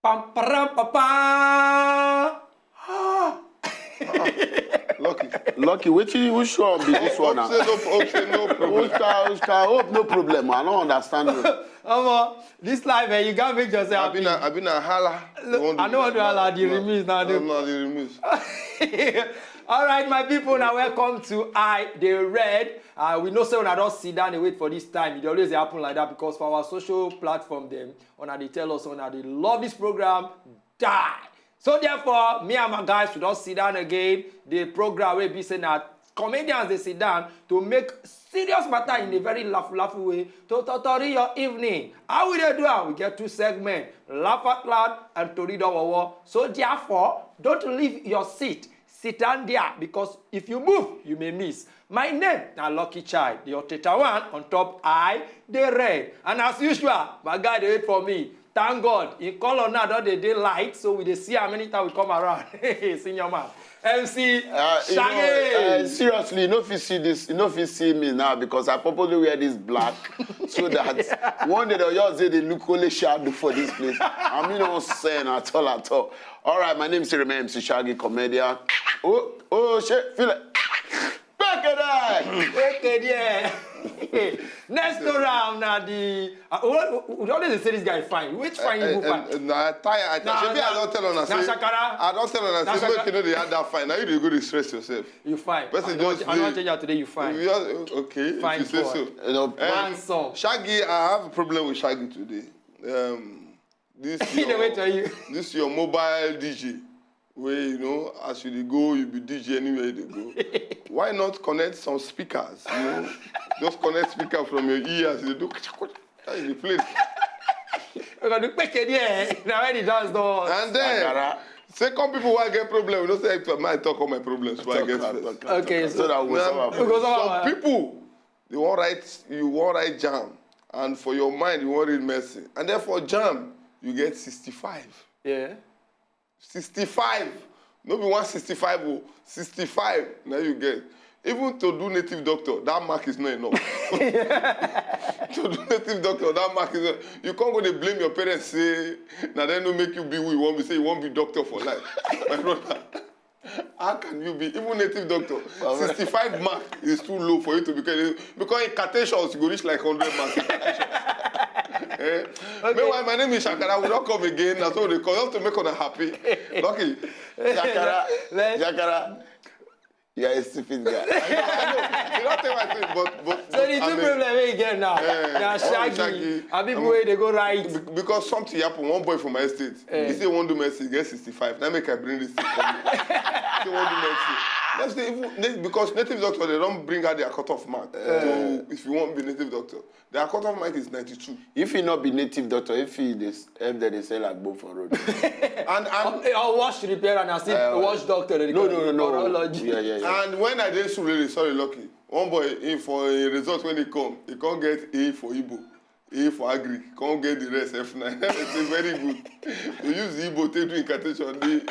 Pam param papa. Lucky, which one be this one? Hope say no problem. Hope no problem. I don't understand you. This life, you can't make yourself happy. I've been a holla. I don't want to holla the remix now. No, the remix. All right, my people, now welcome to I The Red. We know so when I don't sit down and wait for this time. It always happen like that because for our social platform, them, when they tell us when they love this program, die. So therefore, me and my guys, we don't sit down again. The program will be saying that comedians, they sit down to make serious matter in a very laugh way to tori your evening. How will they do it? We get 2 segments, Laugh Out Loud and Tori Dawawa. So therefore, don't leave your seat. Sit down there because if you move, you may miss. My name is Lucky Child, the Oteta one on top, I The Red. And as usual, my guy, they wait for me. Thank God, in color now, don't they light, so we see how many times we come around. Senior man. MC Shaggy. Seriously, you know if you see this, you know if you see me now because I probably wear this black so that one day they'll just say they look only shadow for this place. I mean, no saying at all. All right, my name is MC Shaggy, comedian. Oh, shit, feel it. Back at that. Next round, now we always say this guy fine. Which fine you go fine? I don't tell on I don't tell on us. Make you know they had that fine. Now you go to stress yourself. You fine. But I don't change out today. You fine. Okay. Fine. If you say so. One song. Shaggy, I have a problem with Shaggy today. This your mobile DJ. Where you know, as you go, you be DJ anywhere you go. Why not connect some speakers? You know, just connect speaker from your ears. You do that is the place. We're gonna pick it here. Now when he does those. And then second people who get problem, we don't say I might talk all my problems. So I get okay, so that was some people you won't write jam, and for your mind you won't read mercy, and therefore jam you get 65. Yeah. 65. No be 165 or 65. Now you get. Even to do native doctor, that mark is not enough. To do native doctor, that mark is not. You can't go to blame your parents, say, now they don't make you be who you want to say you won't be doctor for life. My brother, how can you be, even native doctor, 65 mark is too low for you to become, because in Cartesians, you go reach like 100 marks. Okay. Meanwhile, my name is Shakara. We don't come again. That's what they call. Just to make us happy. Lucky. Shakara. You're a stupid guy. I know. You don't tell my thing, but so the two problems we get now. They are Shaggy. And people where they go right. Because something happened. One boy from my estate. He say one do mercy, he gets 65. Now make I bring this thing for me. He say one do mercy. Let's say even because native doctor they don't bring out their cutoff mark. So if you want to be native doctor, their cutoff mark is 92. If he not be native doctor, if they say like both for road. and I'll wash repair and I still wash doctor. No. Yeah. And when I did Surely, sorry, Lucky. One boy for a result when he can't get A for Igbo. A for Agri, can't get the rest F9. It's very good. You use the Igbo, take do incantation. The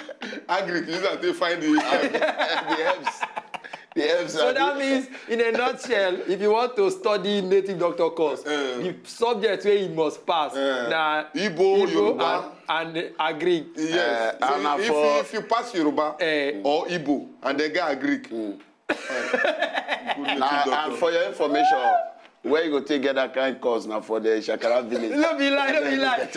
Agri, you use that to find the helps. The helps. So that means, in a nutshell, if you want to study native doctor course, the subject where you must pass now Igbo, Yoruba, and Agri. Yes. So if you pass Yoruba or Igbo and they get Agri, and for your information. Where you go take get that kind of course now for the Shakara village? No be lie.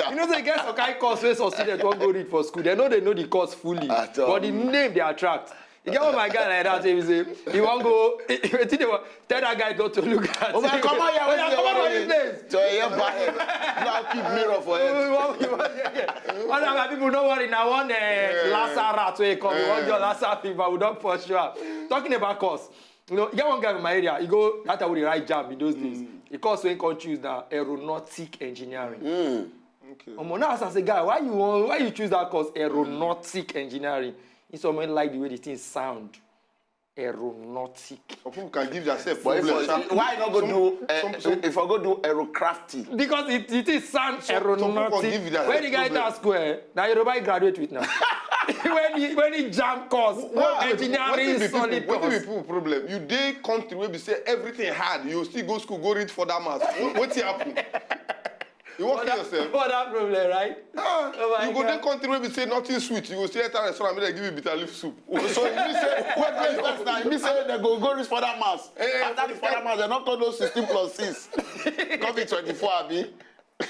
You know they get some kind of course where some students won't go read for school. They know the course fully. But the name they attract. You get what my guy like that say, he won't go, tell that guy not to look at. Oh man, come on here. Come on this place. So you're back. Now keep mirror for it. One of my people don't worry. Now one Lassa rat where come. One your Lassa fever, we don't for sure. Talking about course. You know, you get one guy in my area, he go, that's how they write jam in those days. He calls when country choose now aeronautic engineering. Okay. Now as a guy, why you choose that course, aeronautic engineering? It's someone like the way the things sound. Aeronautic. Some people can give themselves problems. Why not go do, if I go do aerocrafty? Because it is sound aeronautic. When the guy does square, now you're graduate with now. when he jam course, engineering solid course. What is the problem? You dey country where we say everything hard, you still go school, go read for that math. What's happen? You walk in yourself. What that problem, right? Oh my You go God. there country where we say nothing sweet. You go see enter restaurant and they give you bitter leaf soup. So you mean say, wait first now. You mean say they go reach for that mass. After the father mass, they not call those 16 plus 6. Come be 24, abi.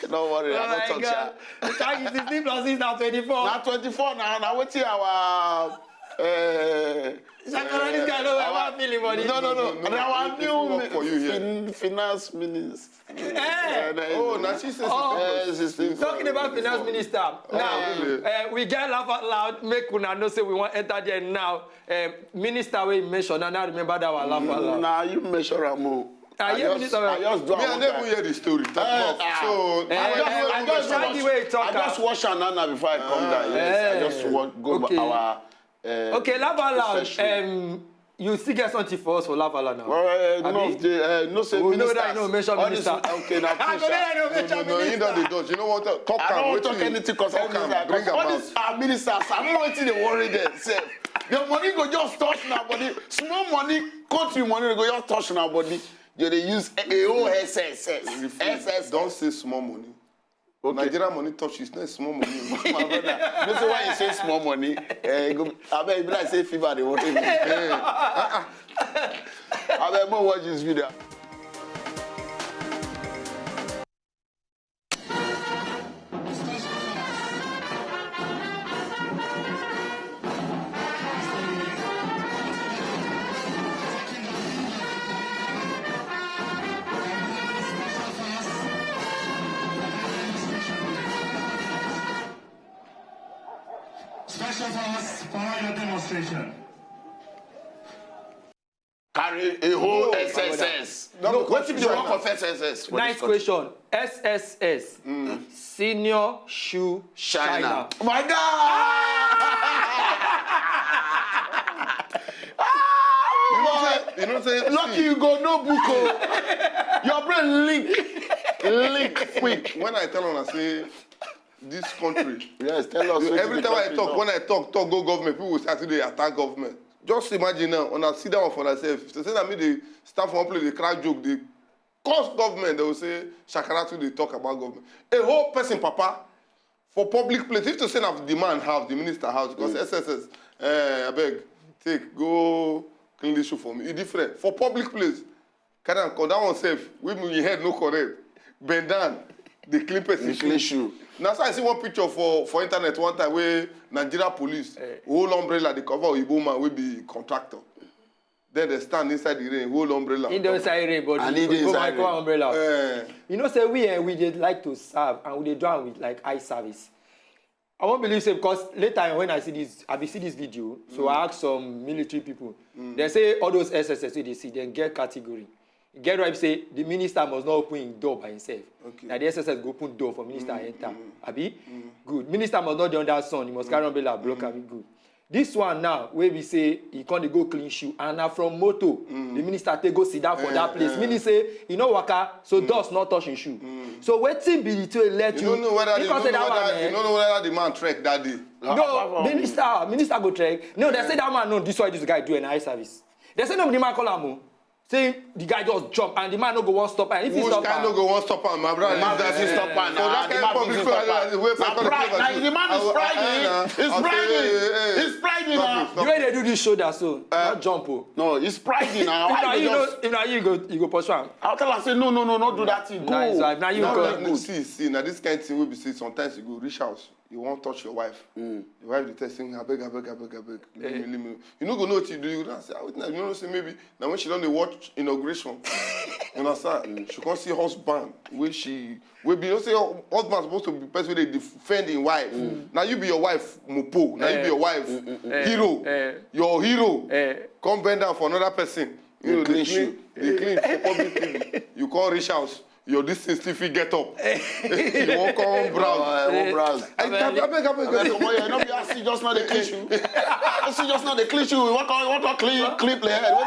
Don't worry, Oh I don't my touch God. ya. The tag is 16 plus 6 now 24. Now 24 now. Now what's our Shakara, this guy know where I'm feeling money. No. Now our It's work for you here. new finance minister. Oh, now she says Talking about finance minister. Now, really? we get laugh out loud. Make una know say we want enter there now. Minister we mention, and I remember that one laugh out loud. Now you measure a move. I just do Me, I one never time. hear the story. So, I just watch Anana before I come down. Yes, I just want go Okay. our. Okay, laugh out loud. session. You still get something for us for laugh out loud now. No, say We know ministers. that you know mention All this- minister. Okay, now I go there, I know No, mention you know minister. the Dutch. You know what? Talk I don't am, want to talk wetin you- anything concerning talk am, minister. bring am All out. these ministers, I don't want to worry themselves. The money go just touch now body. Small money, country money they go just touch now body. They use SSS. Don't say small money. Okay. Nigerian money touch is not small money. My brother, you say why you say small money? I bet if I say fever, they won't even. I bet more watch this video. Special force, follow your demonstration. Carry a whole No, SSS. No, What if the China. work of SSS? for Nice this country? question. SSS. Senior Shoe China. Shiner. Oh my God! You know say Lucky you go no book. Oh. Your brain link quick. when I tell them I say this country. Yes, tell us. Every time I talk, when I talk go government, people will start to dey attack government. Just imagine now, when I sit down for themselves, they say that me they start from one place, they crack joke, they curse government, they will say Shakara too, they talk about government. A whole person, papa, for public place, if to say that the man house, the minister house, because SSS, I beg, take, go clean this shoe for me. It's different. For public place, carry on, that one safe, with me, your head no correct. Bend down, they clean person The clean shoe. Now, so I see one picture for internet one time where Nigeria police, whole umbrella, they cover Igbo man will be contractor. Then they stand inside the rain, whole umbrella. In the inside rain, but And you in the go inside my umbrella. You know, say we dey like to serve and we dey do am with like eye service. I won't believe so because later when I see this video, so I ask some military people. They say all those SSS they see, then get category. Get right say the minister must not open his door by himself. Okay. Now the SSS go open door for minister enter. Abi? Good. Minister must not dey under sun. He must carry umbrella block am. Good. This one now, where we say he can't go clean shoe, and now from moto, the minister take go sit down for that place. Meaning say, you know waka, so dust not touch his shoe. So wetin be the to let You don't know whether, because say that one, you don't know whether the man trek that day. no, minister go trek. No, they say that man no, this why this guy do an eye service. They say no, the man call am. Say the guy just jump and the man no go one stop and if he Which stop kind no go one stop am, my brother? Man Leave that doesn't thing. stop am For that kind of public The man is priding. He's priding now. the way they do this shoulder so, not jump oh. No, he's priding now. If na you go pursue am. I'll tell her, say, no, not do that thing. Go. Nice, now you go. No, see, now this kind of thing will be say sometimes you go reach house, you won't touch your wife. Your wife dey tell saying, I beg, leave me. You no go know what you do. You don't say, you know, say maybe now when she done the watch inauguration, you understand? She can't see husband where she will be. You say husband supposed to be the person they defend his wife. Now you be your wife mopo. Now you be your wife hero. Your hero. Come bend down for another person. You know, clean they shoe. clean for public TV. You call reach house. Your distance still fit get up. You won't come browse. I beg. No be asking just not the clean shoe. See just not the clean shoe. What clean clip the head? What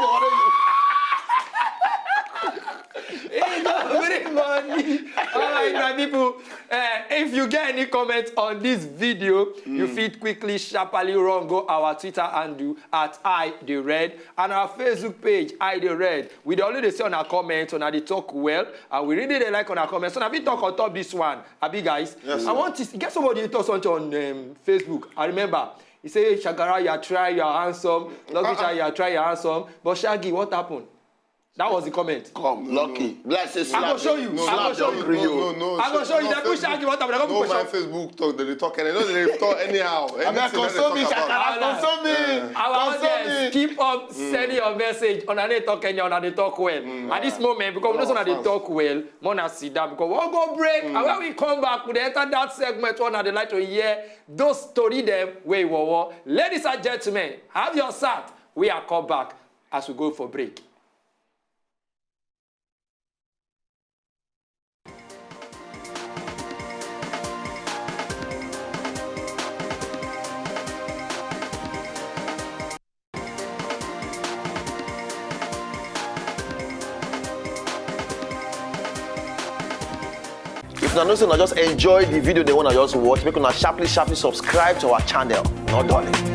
the He don't bring money. All right, my people. If you get any comments on this video, you fit quickly, sharply run go our Twitter handle at @ITheRed and our Facebook page @ITheRed. We already say on our comments, on our they talk well, and we really like on our comments. So now we talk on top this one. Abi guys, Yes, I want to get somebody to talk something on Facebook. I remember. He said, Shakara, you try, you are handsome. Lucky you try, you are handsome. But Shaggy, what happened? That was the comment. Come, Lucky. Let's say I'm slap. going to show you. No, I'm going to show you. No. I'm going to show you. They push Shaggy, what happened? No, my Facebook talk, they talk, and they talk anyhow. Abeg, console me, Shakara, console me. Our Console audience, me. keep up sending your message on they talk Kenya, on they talk well. At this moment, because we know they talk well, Mona sit down because we'll go break. And when we come back, we enter that segment one and they like to hear those story them way wow. Ladies and gentlemen, have your sat. We are come back as we go for break. If una know say una just enjoy the video they wanna just watch, make una sharply subscribe to our channel. No darling.